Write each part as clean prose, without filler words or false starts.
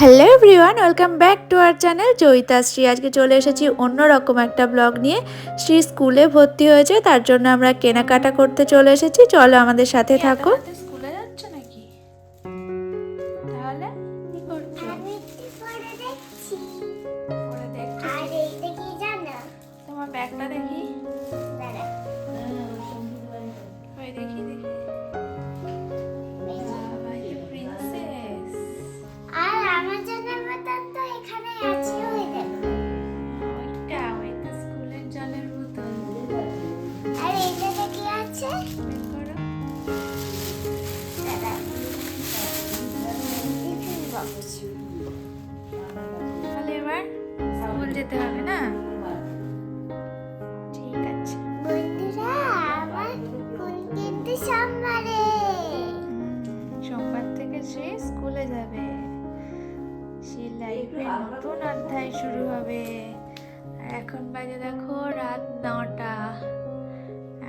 Hello everyone, welcome back to our channel Joyitashree. আজকে চলে এসেছি অন্যরকম একটা ব্লগ নিয়ে। শ্রী স্কুলে ভর্তি হয়েছে, তার জন্য আমরা কেনাকাটা করতে চলে এসেছি। চলো আমাদের সাথে থাকো। স্কুলে যাচ্ছ নাকি? তাহলে কি করছো? আমি একটু পরে দেখছি। পরে দেখছো? আর এইটা কি জানো? তোমার ব্যাগটা দেখি। দাঁড়া। ওই দেখি দেখি। বাবা, কি প্রিন্সেস! আর আমার জন্য বোতল তো এখানে আছে, ওই দেখো। ওইটা স্কুলের জলের বোতল। আর এইটাতে কি আছে? বের করো। দাঁড়া। Tiffin box. তাহলে এবার স্কুল যেতে হবে না? ঠিক আছে। বন্ধুরা, আমার কোন কিন্তু সোমবারে। সোমবার থেকে সে স্কুলে যাবে। সে লাইফের নতুন অধ্যায় শুরু হবে। আর এখন বাজে দেখো রাত 9টা।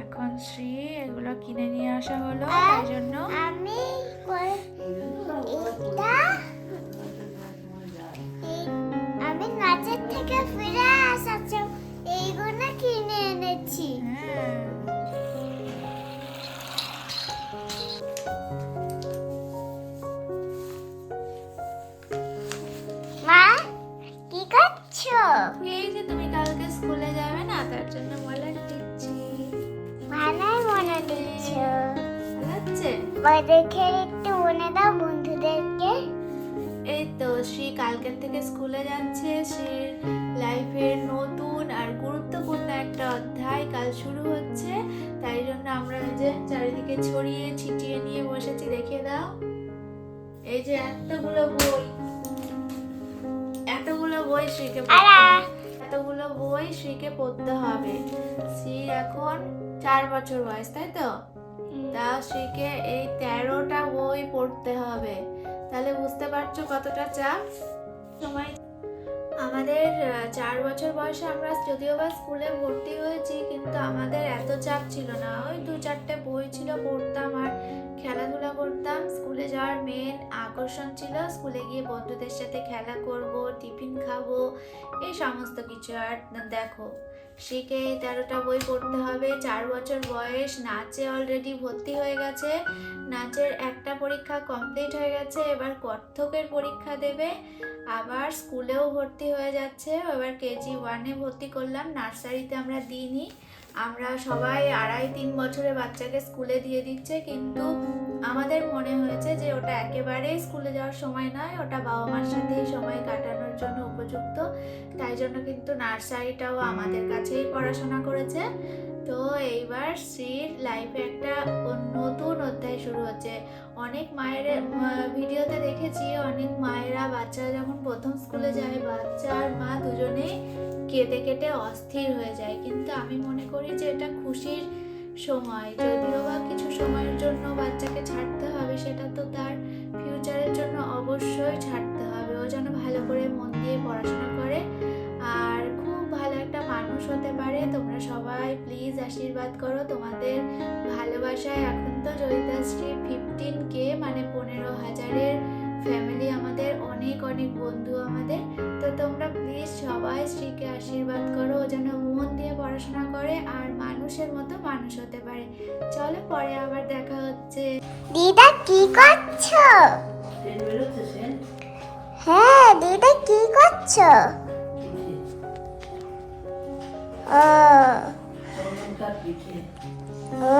এখন শ্রী এগুলো কিনে নিয়ে আসা হলো, তাই জন্য আমি আমি নাচের থেকে ফিরে আসাচ্ছি, এইগুলো কিনে এনেছি। হ্যাঁ, মা, কি করছো? এই যে তুমি কালকে স্কুলে যাবে না, তার জন্য বলে দিচ্ছি। ভালোই মনে দিচ্ছ। ভালো হচ্ছে? দেখে একটু মনে দাও বন্ধুদেরকে। এই তো শ্রী কালকের থেকে স্কুলে যাচ্ছে। শ্রীর লাইফের নতুন আর গুরুত্বপূর্ণ একটা অধ্যায় কাল শুরু হচ্ছে, তাই জন্য আমরা এই যে চারিদিকে ছড়িয়ে ছিটিয়ে নিয়ে বসেছি। দেখিয়ে দাও, এই যে এতগুলো বই শ্রীকে এতগুলো বই শ্রীকে পড়তে হবে। শ্রী এখন 4 বছর বয়স, তাই তো? তা শ্রীকে এই 13টা বই পড়তে হবে। তাহলে বুঝতে পারছো কতটা চাপ। সময় আমাদের 4 বছর বয়সে আমরা যদিও বা স্কুলে ভর্তি হয়েছি, কিন্তু আমাদের এত চাপ ছিল না। ওই 2-4টে বই ছিল, পড়তাম আর খেলাধুলা করতাম। স্কুলে যাওয়ার মেন আকর্ষণ ছিল স্কুলে গিয়ে বন্ধুদের সাথে খেলা করব, টিফিন খাবো, এই সমস্ত কিছু। আর দেখো, শিখে 13টা বই পড়তে হবে। 4 বছর বয়স, নাচে অলরেডি ভর্তি হয়ে গেছে। নাচের একটা পরীক্ষা কমপ্লিট হয়ে গেছে, এবার কত্থকের পরীক্ষা দেবে। আবার স্কুলেও ভর্তি হয়ে যাচ্ছে, এবার KG1-এ ভর্তি করলাম। নার্সারিতে আমরা দিইনি, আমরা সবাই 2.5-3 বছরের বাচ্চাকে স্কুলে দিয়ে দিচ্ছে, কিন্তু আমাদের মনে হয়েছে যে ওটা একেবারেই স্কুলে যাওয়ার সময় নয়, ওটা বাবা মার সাথেই সময় কাটানোর জন্য উপযুক্ত। তাই জন্য কিন্তু নার্সারিটাও আমাদের কাছেই পড়াশোনা করেছে। তো এইবার শ্রীর লাইফে একটা নতুন অধ্যায় শুরু হচ্ছে। অনেক মায়ের ভিডিওতে দেখেছি, অনেক মায়েরা বাচ্চারা যখন প্রথম স্কুলে যায়, বাচ্চা আর মা দুজনেই কেঁদে কেটে অস্থির হয়ে যায়। কিন্তু আমি মনে করি যে এটা খুশির সময়। যদিও বা কিছু সময়ের জন্য বাচ্চাকে ছাড়তে হবে, সেটা তো তার ফিউচারের জন্য অবশ্যই ছাড়তে হবে। ও যেন ভালো করে মন দিয়ে পড়াশোনা করে আর খুব ভালো একটা মানুষ হতে পারে। তোমরা সবাই প্লিজ আশীর্বাদ করো। তোমাদের ভালোবাসায় এখন তো জয়িতাশ্রী 15K মানে 15,000-এর ফ্যামিলি আমাদের, অনেক অনেক বন্ধু আমাদের। তো তোমরা প্লিজ সবাই শ্রীকে আশীর্বাদ করো, ও যেন মন দিয়ে পড়াশোনা করে আর মানুষের মতো মানুষ হতে পারে। চলো, পরে আবার দেখা হচ্ছে। দিদা কি করছো? হ্যাঁ, দিদা কি করছো? ও ও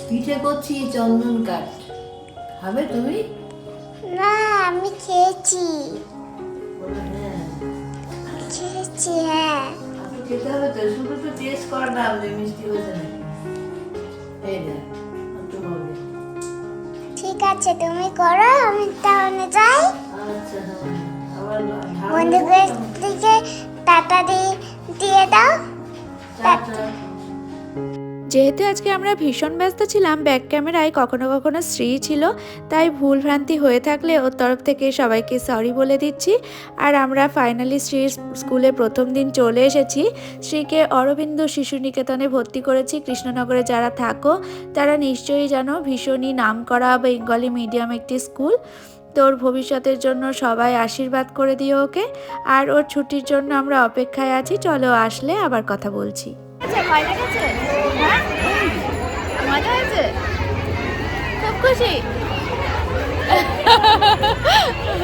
পিঠে করছি চন্দন কাঠ, খাবে তুমি? না, আমি খেয়েছি। হ্যাঁ, খেয়েছি, হ্যাঁ। আপনি খেতে হবে তো, শুধু তো টেস্ট করা দাম যে মিষ্টি হয়েছে নাকি। এই না একটু হবে। ঠিক আছে, তুমি করো, আমি তাহলে যাই। আচ্ছা, হ্যাঁ, আবার বন্ধুদের দিকে টাটা দিয়ে দাও। টাটা। যেহেতু আজকে আমরা ভীষণ ব্যস্ত ছিলাম, ব্যাক ক্যামেরায় কখনো কখনো শ্রী ছিল, তাই ভুলভ্রান্তি হয়ে থাকলে ওর তরফ থেকে সবাইকে সরি বলে দিচ্ছি। আর আমরা ফাইনালি শ্রীর স্কুলে প্রথম দিন চলে এসেছি। শ্রীকে অরবিন্দ শিশু নিকেতনে ভর্তি করেছি। কৃষ্ণনগরে যারা থাকো তারা নিশ্চয়ই জানো, ভীষণই নামকরা বেঙ্গলি মিডিয়াম একটি স্কুল। তোর ভবিষ্যতের জন্য সবাই আশীর্বাদ করে দিও ওকে। আর ওর ছুটির জন্য আমরা অপেক্ষায় আছি, চলো আসলে আবার কথা বলছি। ভয় লেগেছে? হ্যাঁ, মজা হয়েছে, খুব খুশি।